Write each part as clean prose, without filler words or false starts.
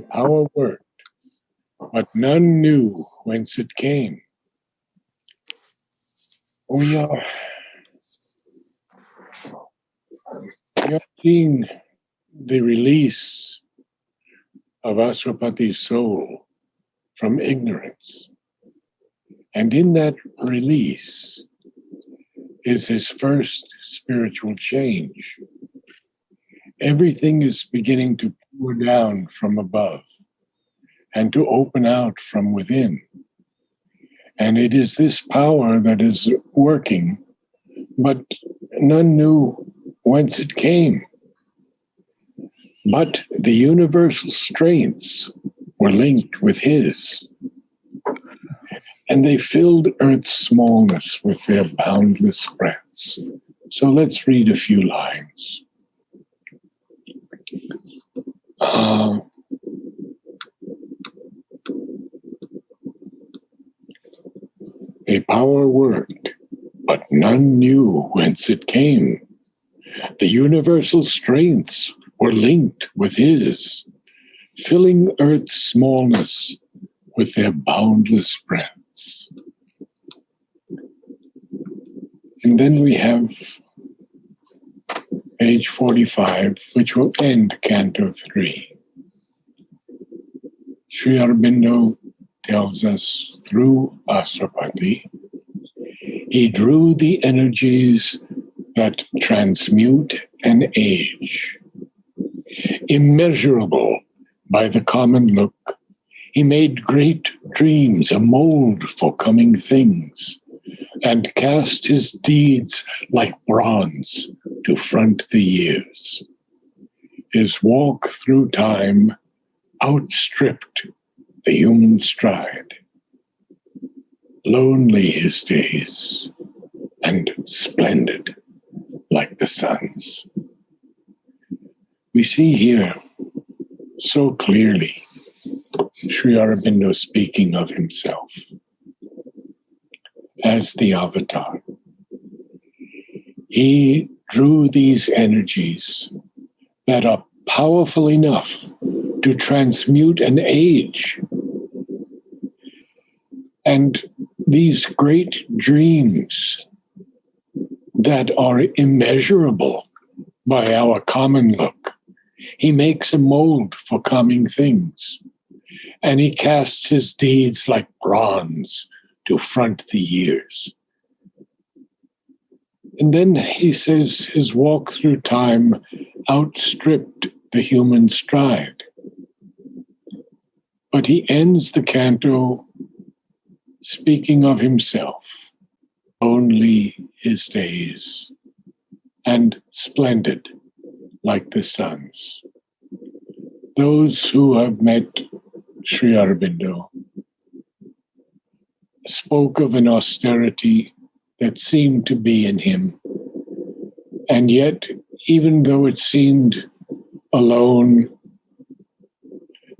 power worked, but none knew whence it came. We are seeing the release of Aswapati's soul from ignorance. And in that release is his first spiritual change. Everything is beginning to pour down from above and to open out from within. And it is this power that is working, but none knew whence it came. But the universal strengths were linked with his, and they filled Earth's smallness with their boundless breaths. So let's read a few lines. A power worked, but none knew whence it came. The universal strengths were linked with his, filling Earth's smallness with their boundless breaths. And then we have page 45, which will end Canto 3. Sri Aurobindo tells us through Aswapati, he drew the energies that transmute and age. Immeasurable by the common look, he made great dreams a mold for coming things, and cast his deeds like bronze to front the years. His walk through time outstripped the human stride. Lonely his days, and splendid like the sun's. We see here so clearly Sri Aurobindo speaking of himself as the avatar. He drew these energies that are powerful enough to transmute an age. And these great dreams that are immeasurable by our common look, he makes a mold for coming things. And he casts his deeds like bronze to front the years. And then he says his walk through time outstripped the human stride. But he ends the canto speaking of himself, only his days, and splendid like the sun's. Those who have met Sri Aurobindo spoke of an austerity that seemed to be in him, and yet, even though it seemed alone,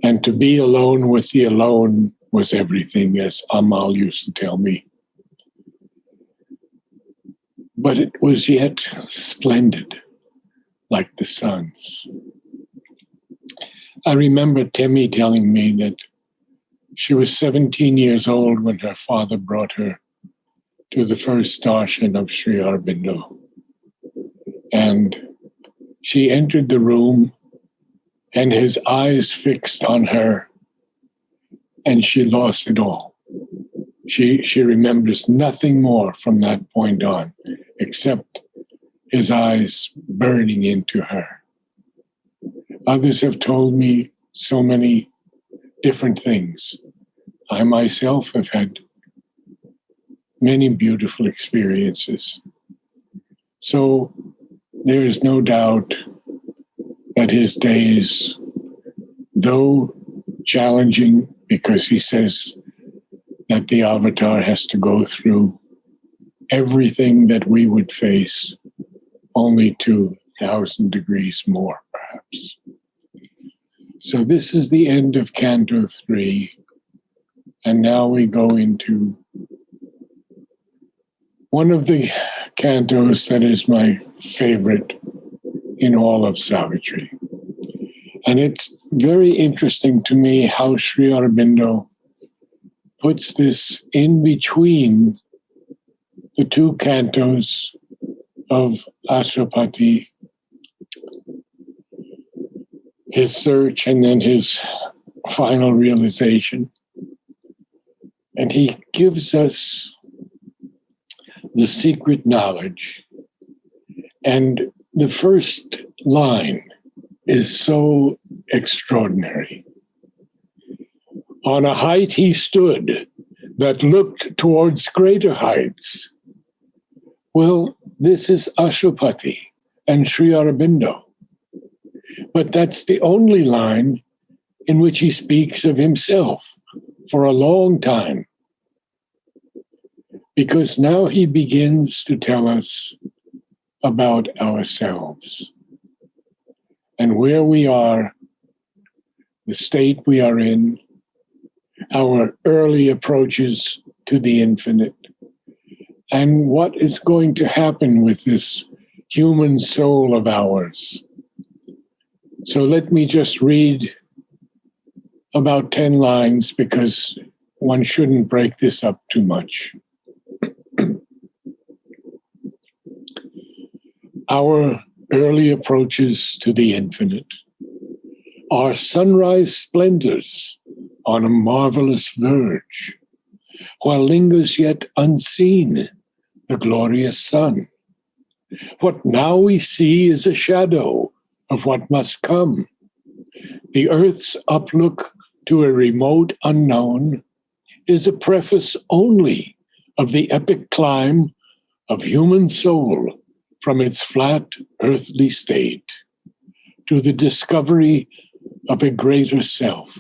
and to be alone with the alone was everything, as Amal used to tell me. But it was yet splendid, like the sun's. I remember Temi telling me that she was 17 years old when her father brought her to the first darshan of Sri Aurobindo. And she entered the room, and his eyes fixed on her, and she lost it all. She remembers nothing more from that point on, except his eyes burning into her. Others have told me so many different things. I myself have had many beautiful experiences. So there is no doubt that his days, though challenging, because he says that the avatar has to go through everything that we would face, only to 1,000 degrees more, perhaps. So this is the end of Canto 3, and now we go into one of the cantos that is my favorite in all of Savitri. And it's very interesting to me how Sri Aurobindo puts this in between the two cantos of Ashwapati, his search and then his final realization. And he gives us the secret knowledge. And the first line is so extraordinary. On a height he stood that looked towards greater heights. Well, this is Ashwapati and Sri Aurobindo. But that's the only line in which he speaks of himself for a long time. Because now he begins to tell us about ourselves and where we are, the state we are in, our early approaches to the infinite, and what is going to happen with this human soul of ours. So let me just read about 10 lines because one shouldn't break this up too much. Our early approaches to the infinite are sunrise splendors on a marvelous verge, while lingers yet unseen the glorious sun. What now we see is a shadow of what must come. The earth's uplook to a remote unknown is a preface only of the epic climb of human soul from its flat earthly state to the discovery of a greater self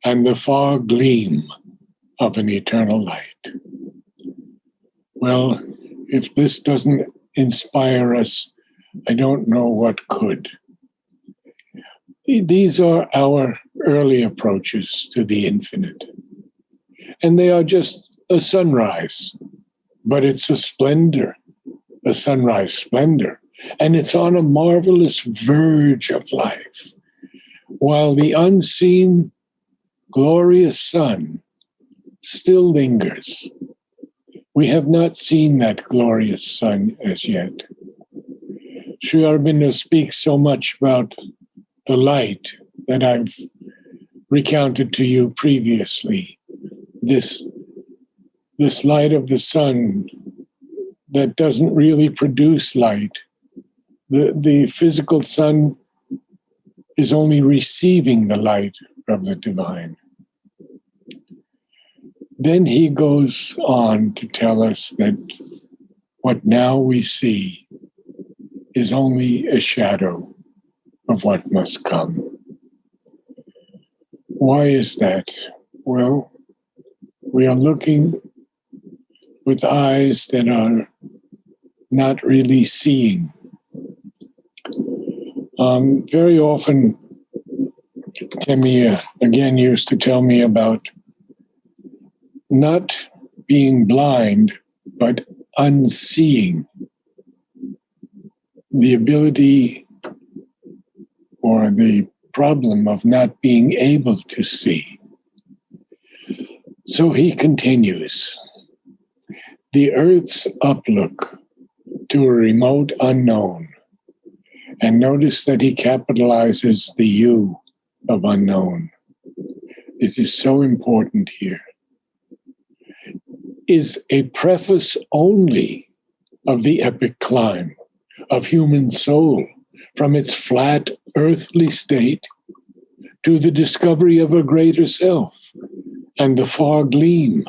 and the far gleam of an eternal light. Well, if this doesn't inspire us, I don't know what could. These are our early approaches to the infinite. And they are just a sunrise, but it's a splendor, a sunrise splendor. And it's on a marvelous verge of life, while the unseen, glorious sun still lingers. We have not seen that glorious sun as yet. Sri Aurobindo speaks so much about the light that I've recounted to you previously. This light of the sun that doesn't really produce light. The physical sun is only receiving the light of the divine. Then he goes on to tell us that what now we see is only a shadow of what must come. Why is that? Well, we are looking with eyes that are not really seeing. Very often, Temia, again, used to tell me about not being blind, but unseeing. The ability or the problem of not being able to see. So he continues, the earth's uplook to a remote unknown. And notice that he capitalizes the U of unknown. It is so important here. Is a preface only of the epic climb of human soul from its flat earthly state to the discovery of a greater self and the far gleam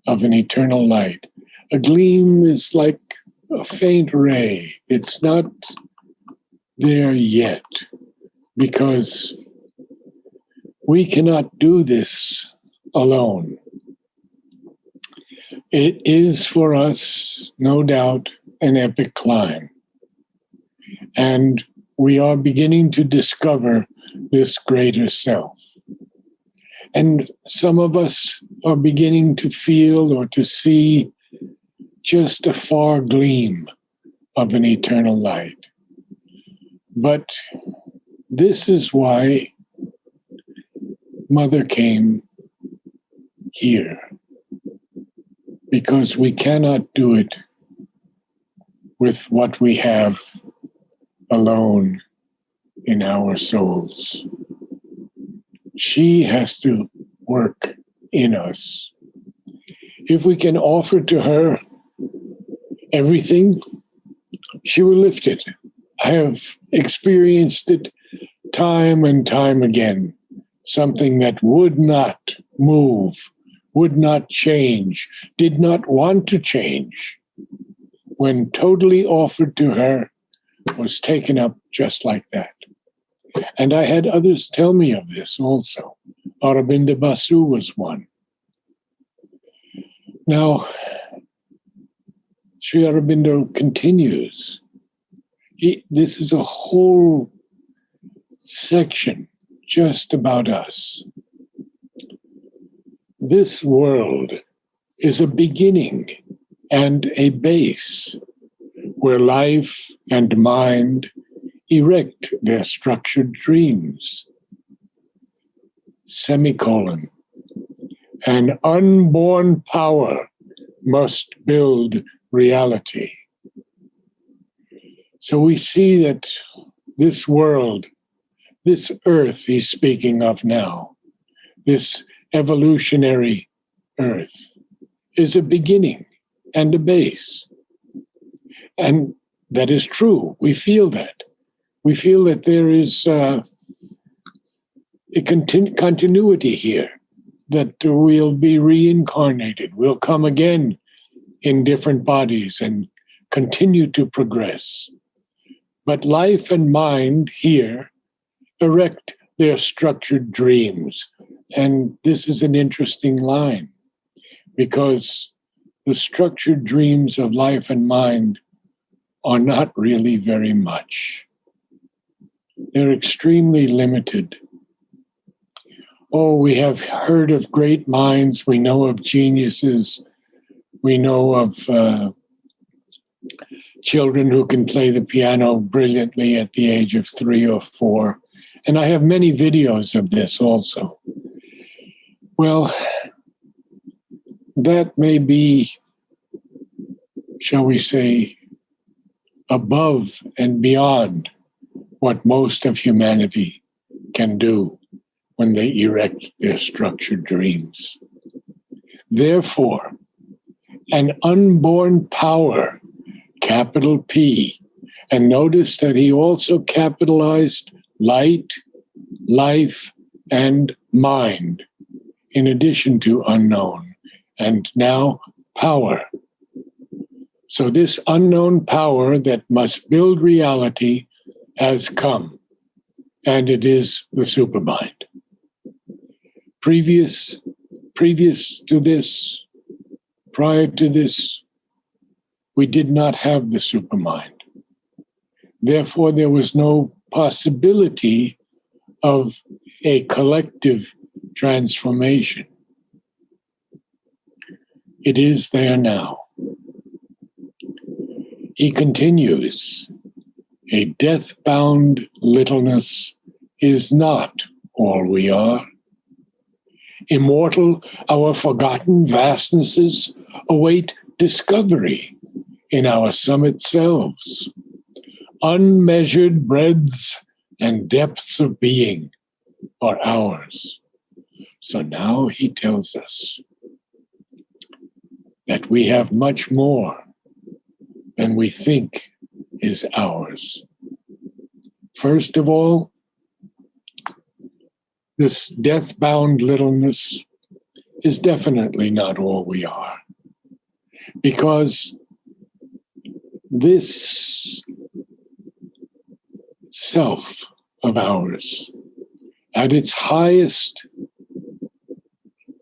of an eternal light. A gleam is like a faint ray. It's not there yet because we cannot do this alone. It is for us, no doubt, an epic climb. And we are beginning to discover this greater self. And some of us are beginning to feel or to see just a far gleam of an eternal light. But this is why Mother came here because we cannot do it with what we have alone in our souls. She has to work in us. If we can offer to her everything, she will lift it. I have experienced it time and time again. Something that would not move, would not change, did not want to change, when totally offered to her, was taken up just like that. And I had others tell me of this also. Aurobindo Basu was one. Now, Sri Aurobindo continues. This is a whole section just about us. This world is a beginning and a base where life and mind erect their structured dreams. Semicolon. An unborn power must build reality. So we see that this world, this earth he's speaking of now, this evolutionary earth, is a beginning and a base. And that is true. We feel that. We feel that there is a continuity here, that we'll be reincarnated. We'll come again in different bodies and continue to progress. But life and mind here erect their structured dreams. And this is an interesting line, because the structured dreams of life and mind are not really very much. They're extremely limited. Oh, we have heard of great minds. We know of geniuses. We know of children who can play the piano brilliantly at the age of 3 or 4. And I have many videos of this also. Well, that may be, shall we say, above and beyond what most of humanity can do when they erect their structured dreams. Therefore, an unborn power, capital P, and notice that he also capitalized light, life, and mind, in addition to unknown, and now power. So this unknown power that must build reality has come, and it is the supermind. Previous to this, prior to this, we did not have the supermind. Therefore, there was no possibility of a collective transformation. It is there now. He continues, a death-bound littleness is not all we are. Immortal, our forgotten vastnesses await discovery in our summit selves. Unmeasured breadths and depths of being are ours. So now he tells us that we have much more than we think is ours. First of all, this death-bound littleness is definitely not all we are, because this self of ours, at its highest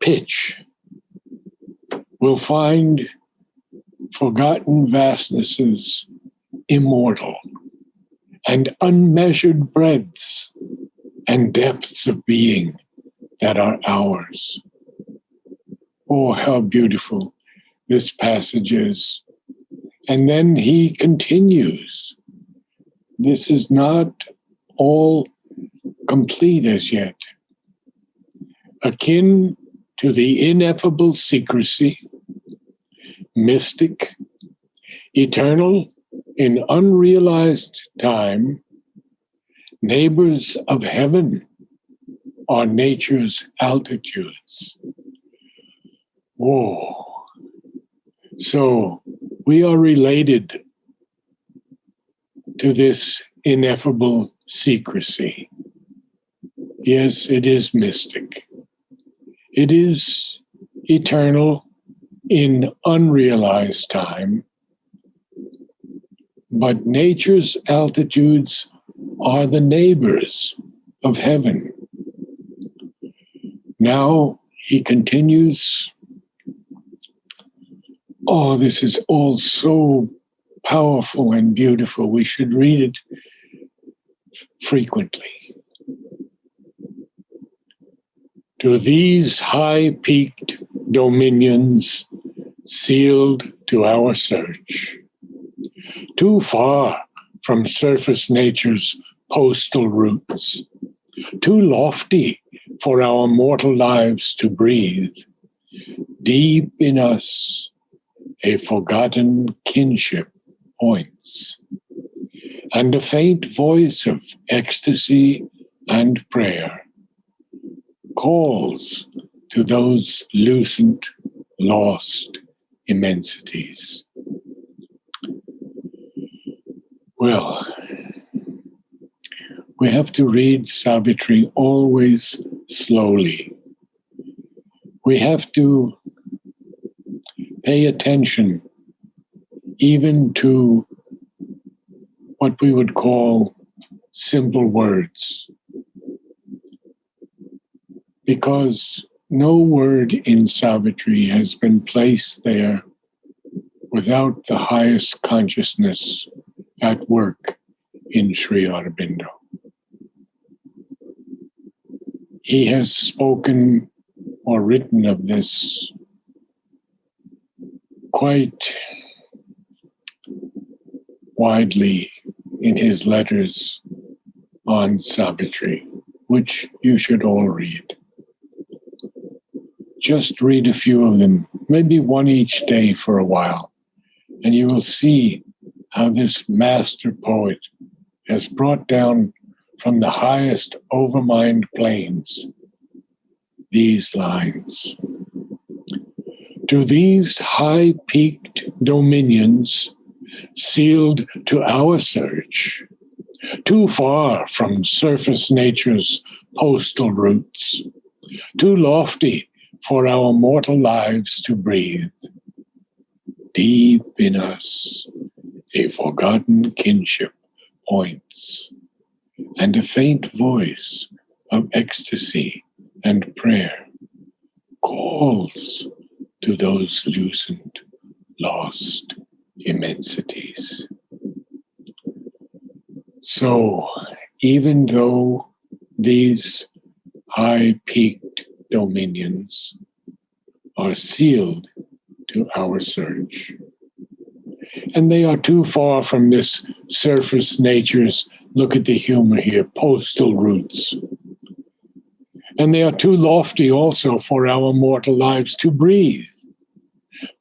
pitch, will find forgotten vastnesses immortal, and unmeasured breadths and depths of being that are ours. Oh, how beautiful this passage is. And then he continues. This is not all complete as yet. akin to the ineffable secrecy, mystic, eternal in unrealized time, neighbors of heaven are nature's altitudes. Whoa. So we are related to this ineffable secrecy. Yes, it is mystic. It is eternal in unrealized time. But nature's altitudes are the neighbors of heaven. Now he continues. Oh, this is all so powerful and beautiful. We should read it frequently. To these high-peaked dominions sealed to our search, too far from surface nature's postal routes, too lofty for our mortal lives to breathe, deep in us a forgotten kinship points, and a faint voice of ecstasy and prayer calls to those lucent, lost immensities. Well, we have to read Savitri always slowly. We have to pay attention even to what we would call simple words, because no word in Savitri has been placed there without the highest consciousness at work in Sri Aurobindo. He has spoken or written of this quite widely in his letters on Savitri, which you should all read. Just read a few of them, maybe one each day for a while, and you will see how this master poet has brought down from the highest overmind planes these lines. To these high-peaked dominions sealed to our search, too far from surface nature's postal routes, too lofty for our mortal lives to breathe, deep in us a forgotten kinship points, and a faint voice of ecstasy and prayer calls to those lucent, lost immensities. So, even though these high-peaked dominions are sealed to our search, and they are too far from this surface nature's, look at the humor here, postal routes, and they are too lofty also for our mortal lives to breathe.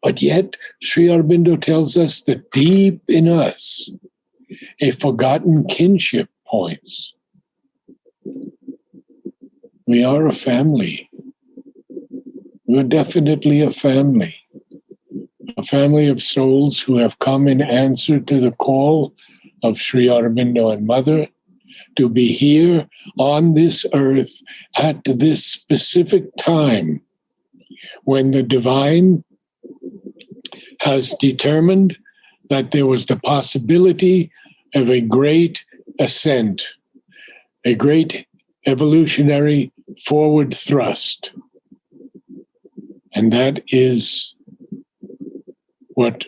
But yet, Sri Aurobindo tells us that deep in us, a forgotten kinship points. We are a family. We're definitely a family of souls who have come in answer to the call of Sri Aurobindo and Mother to be here on this earth at this specific time when the divine has determined that there was the possibility of a great ascent, a great evolutionary forward thrust. And that is what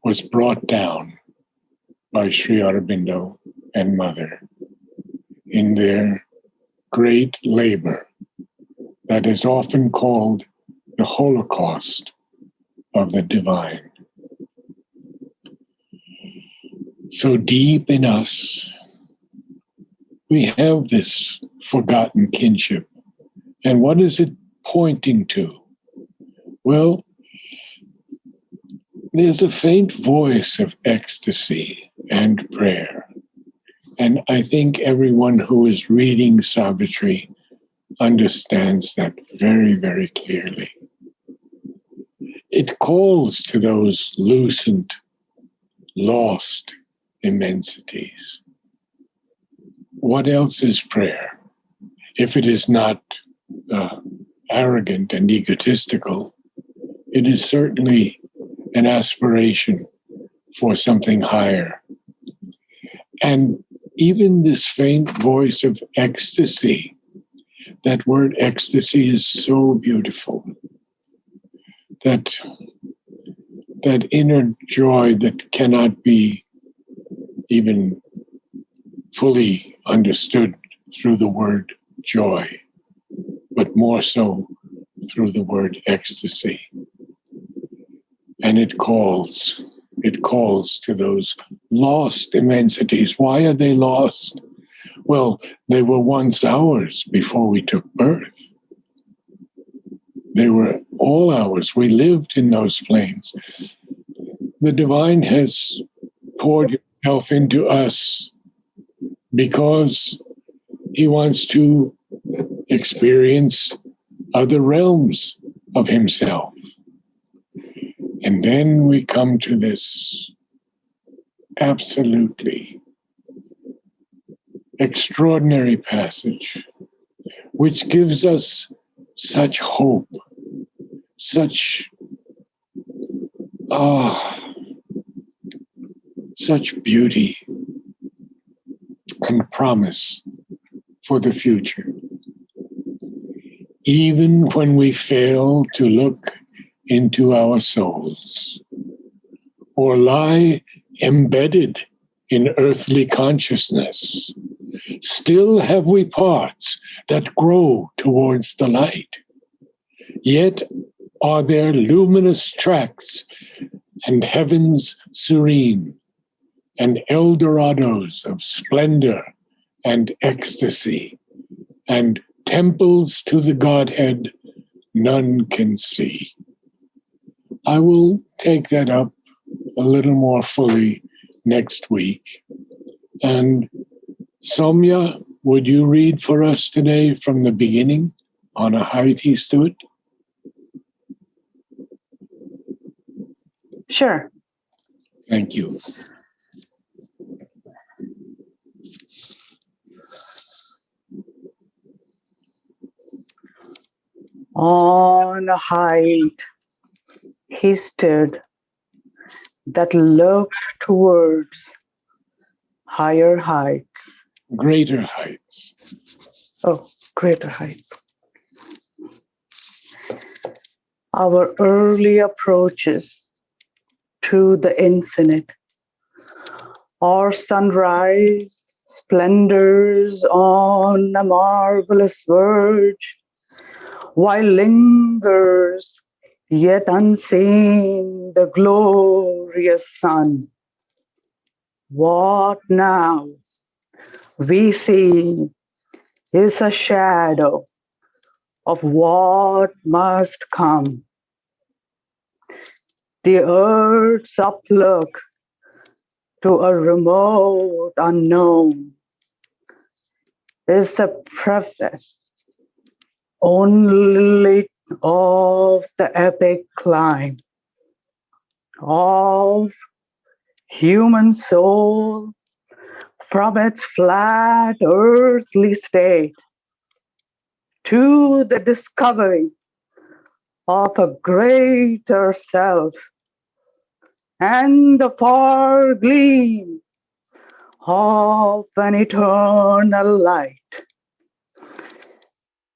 was brought down by Sri Aurobindo and Mother in their great labor that is often called the Holocaust of the divine. So deep in us, we have this forgotten kinship. And what does it pointing to? Well, there's a faint voice of ecstasy and prayer. And I think everyone who is reading Savitri understands that very, very clearly. It calls to those lucent, lost immensities. What else is prayer? If it is not arrogant and egotistical, it is certainly an aspiration for something higher. And even this faint voice of ecstasy, that word ecstasy is so beautiful. That inner joy that cannot be even fully understood through the word joy, but more so through the word ecstasy. And it calls to those lost immensities. Why are they lost? Well, they were once ours before we took birth. They were all ours. We lived in those planes. The divine has poured himself into us because he wants to experience other realms of himself. And then we come to this absolutely extraordinary passage, which gives us such hope, such beauty and promise for the future. Even when we fail to look into our souls or lie embedded in earthly consciousness, still have we parts that grow towards the light. Yet are there luminous tracts and heavens serene and Eldorados of splendor and ecstasy and temples to the Godhead none can see. I will take that up a little more fully next week. And Soumya, would you read for us today from the beginning? On a height he stood? Sure. Thank you. On a height he stood that looked towards higher heights. Greater heights. Oh, greater heights. Our early approaches to the infinite, our sunrise splendors on a marvelous verge, while lingers yet unseen the glorious sun. What now we see is a shadow of what must come. The earth's uplook to a remote unknown is a preface only of the epic climb of human soul from its flat earthly state to the discovery of a greater self and the far gleam of an eternal light.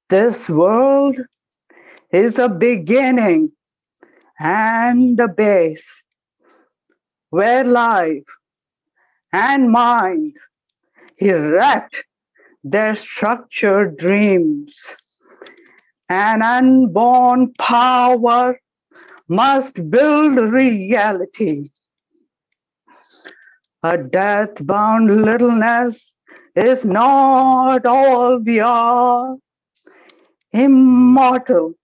This world is a beginning and a base where life and mind erect their structured dreams. An unborn power must build reality. A death-bound littleness is not all we are. Immortal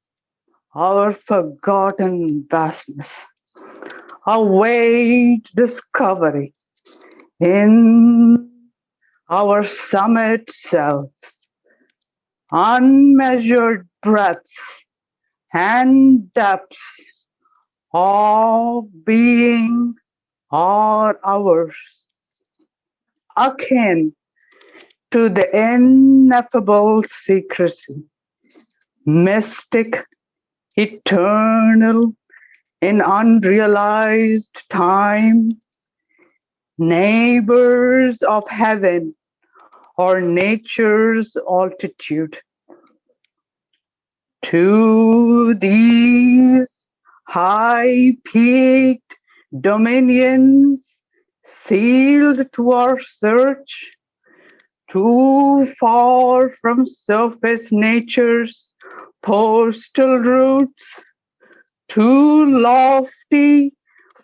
our forgotten vastness, await discovery in our summit selves, unmeasured breadths and depths of being are ours, akin to the ineffable secrecy, mystic, eternal, in unrealized time, neighbors of heaven or nature's altitude. To these high-peaked dominions, sealed to our search, too far from surface nature's postal routes, too lofty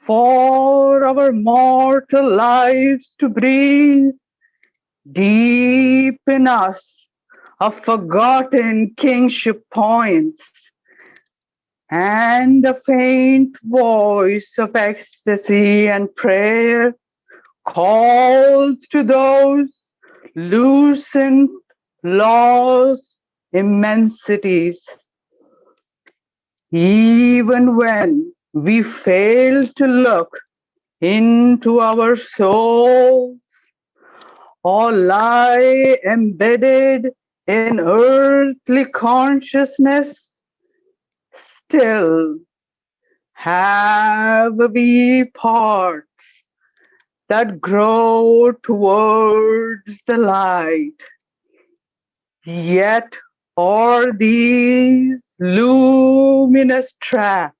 for our mortal lives to breathe, deep in us a forgotten kingship points, and a faint voice of ecstasy and prayer calls to those lucent, lost immensities. Even when we fail to look into our souls or lie embedded in earthly consciousness, still have we parts that grow towards the light. Yet o'er these luminous tracks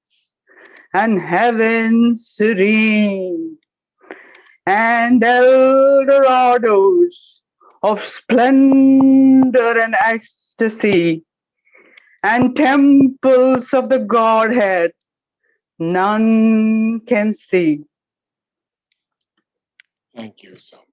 and heaven serene and Eldorados of splendor and ecstasy and temples of the Godhead none can see. Thank you so much.